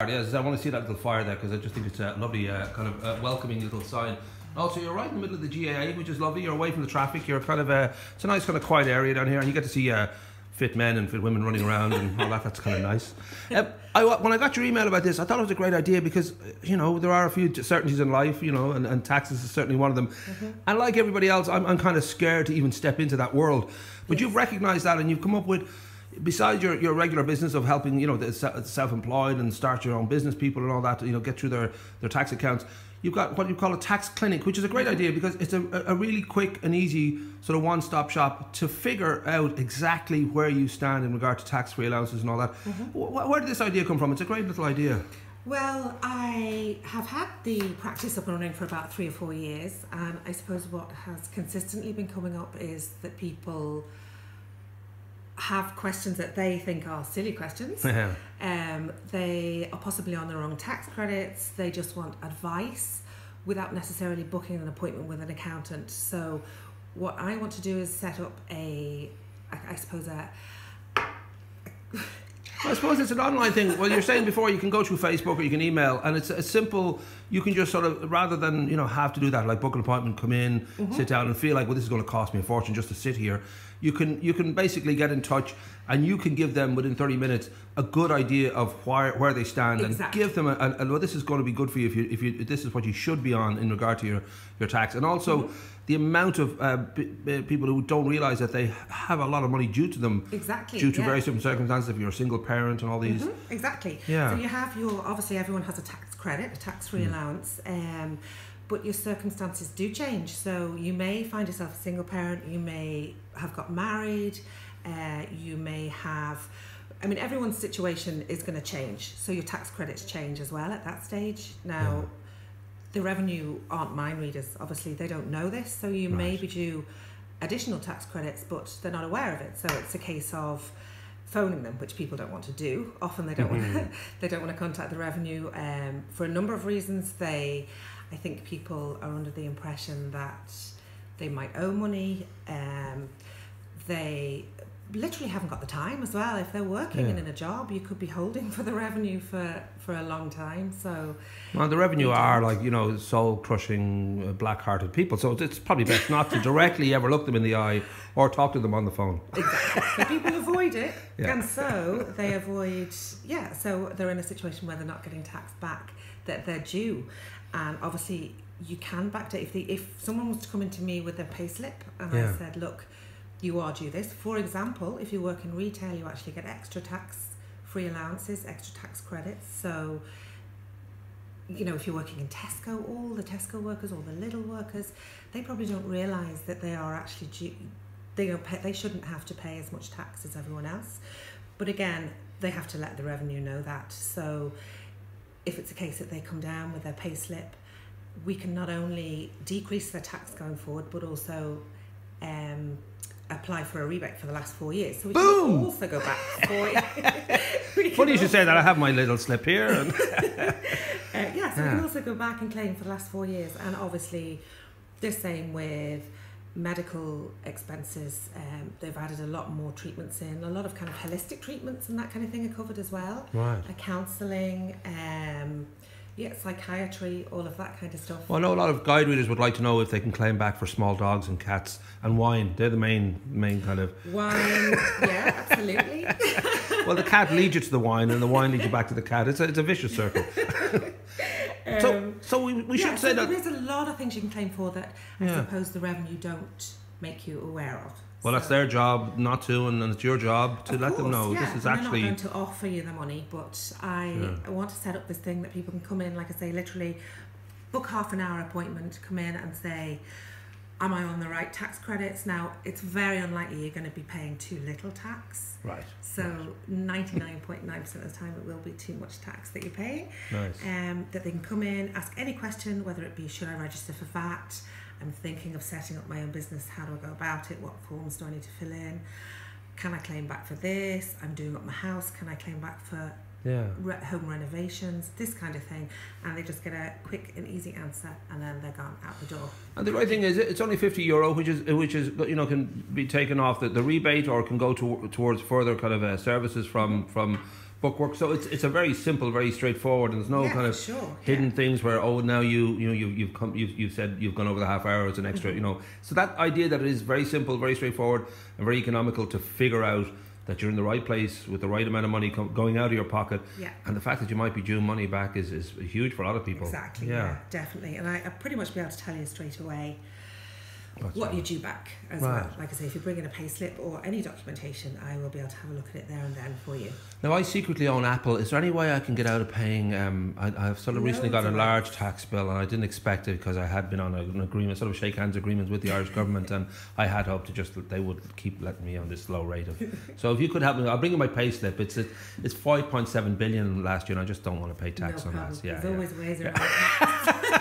Yes, I want to see that little fire there because I just think it's a lovely kind of welcoming little sign. Also, you're right in the middle of the GAA, which is lovely. You're away from the traffic. You're kind of it's a nice kind of quiet area down here, and you get to see fit men and fit women running around and all that. That's kind of nice. When I got your email about this, I thought it was a great idea because, you know, there are a few certainties in life, you know, and taxes is certainly one of them. And like everybody else, I'm kind of scared to even step into that world. But you've recognised that, and you've come up with, besides your regular business of helping, you know, the self-employed and start your own business people and all that, you know, get through their tax accounts, you've got what you call a tax clinic, which is a great idea because it's a really quick and easy sort of one-stop shop to figure out exactly where you stand in regard to tax-free allowances and all that. Where did this idea come from? It's a great little idea. Well, I have had the practice up and running for about 3 or 4 years, and I suppose what has consistently been coming up is that people have questions that they think are silly questions. They are possibly on the wrong tax credits. They just want advice without necessarily booking an appointment with an accountant. So what I want to do is set up I suppose it's an online thing. Well, you're saying before you can go through Facebook or you can email, and it's a simple, you can just sort of, rather than, you know, have to do that, like book an appointment, come in, sit down and feel like, well, this is going to cost me a fortune just to sit here. You can basically get in touch and you can give them within 30 minutes a good idea of where they stand and give them well, this is going to be good for you if this is what you should be on in regard to your tax. And also the amount of people who don't realise that they have a lot of money due to them due to various different circumstances, if you're a single parent and all these. Exactly. Yeah. So you have obviously everyone has a tax credit, a tax-free allowance, but your circumstances do change. So you may find yourself a single parent, you may have got married, you may have, I mean, everyone's situation is going to change. So your tax credits change as well at that stage. Now, the revenue aren't mind readers. Obviously, they don't know this. So you may be due additional tax credits, but they're not aware of it. So it's a case of phoning them, which people don't want to do. Often they don't want they don't want to contact the revenue for a number of reasons. I think people are under the impression that they might owe money. They literally haven't got the time as well. If they're working and in a job, you could be holding for the revenue for a long time. So, well, the revenue are like, you know, soul-crushing, black-hearted people. So it's probably best not to directly ever look them in the eye or talk to them on the phone. Exactly. So people avoid it, and so they avoid. So they're in a situation where they're not getting taxed back that they're due, and obviously you can backdate. If someone was to come into me with their payslip and I said, look, you are due this. For example, if you work in retail, you actually get extra tax-free allowances, extra tax credits. So, you know, if you're working in Tesco, all the Tesco workers, all the little workers, they probably don't realise that they are actually due. They shouldn't have to pay as much tax as everyone else. But again, they have to let the revenue know that. So if it's a case that they come down with their payslip, we can not only decrease their tax going forward, but also apply for a rebate for the last 4 years. So we can also go back 4 years. Funny you should say that. I have my little slip here. And so we can also go back and claim for the last 4 years. And obviously the same with medical expenses. They've added a lot more treatments in. A lot of kind of holistic treatments and that kind of thing are covered as well. Right. Counselling, psychiatry, all of that kind of stuff. Well, I know a lot of guide readers would like to know if they can claim back for small dogs and cats and wine. They're the main kind of... Wine, yeah, absolutely. Well, the cat leads you to the wine and the wine leads you back to the cat. It's a vicious circle. So we should say that... There's a lot of things you can claim for that I suppose the revenue don't make you aware of. Well, that's their job not to, and it's your job to let them know. This is actually... I'm not going to offer you the money, but I want to set up this thing that people can come in, like I say, literally book half an hour appointment, come in and say, am I on the right tax credits? Now, it's very unlikely you're going to be paying too little tax. Right. So 99.9% of the time it will be too much tax that you're paying. Nice. That they can come in, ask any question, whether it be, should I register for VAT? I'm thinking of setting up my own business. How do I go about it? What forms do I need to fill in? Can I claim back for this? I'm doing up my house. Can I claim back for home renovations? This kind of thing. And they just get a quick and easy answer, and then they're gone out the door. And the great thing is, it's only €50, which is you know, can be taken off the rebate, or can go towards further kind of services from Bookworx. So it's a very simple, very straightforward, and there's no kind of hidden things where now you've said you've gone over the half hour as an extra, So that idea that it is very simple, very straightforward, and very economical to figure out that you're in the right place with the right amount of money going out of your pocket, and the fact that you might be due money back is huge for a lot of people. Exactly. Yeah, definitely. And I'll pretty much be able to tell you straight away what you're due back as well. Like I say, if you bring in a pay slip or any documentation, I will be able to have a look at it there and then for you. Now, I secretly own Apple. Is there any way I can get out of paying? I've sort of recently got a large tax bill, and I didn't expect it because I had been on an agreement, sort of shake hands agreement with the Irish government, and I had hoped to they would keep letting me on this low rate of. So if you could help me, I'll bring in my pay slip. It's 5.7 billion last year, and I just don't want to pay tax on that. There's always ways around tax.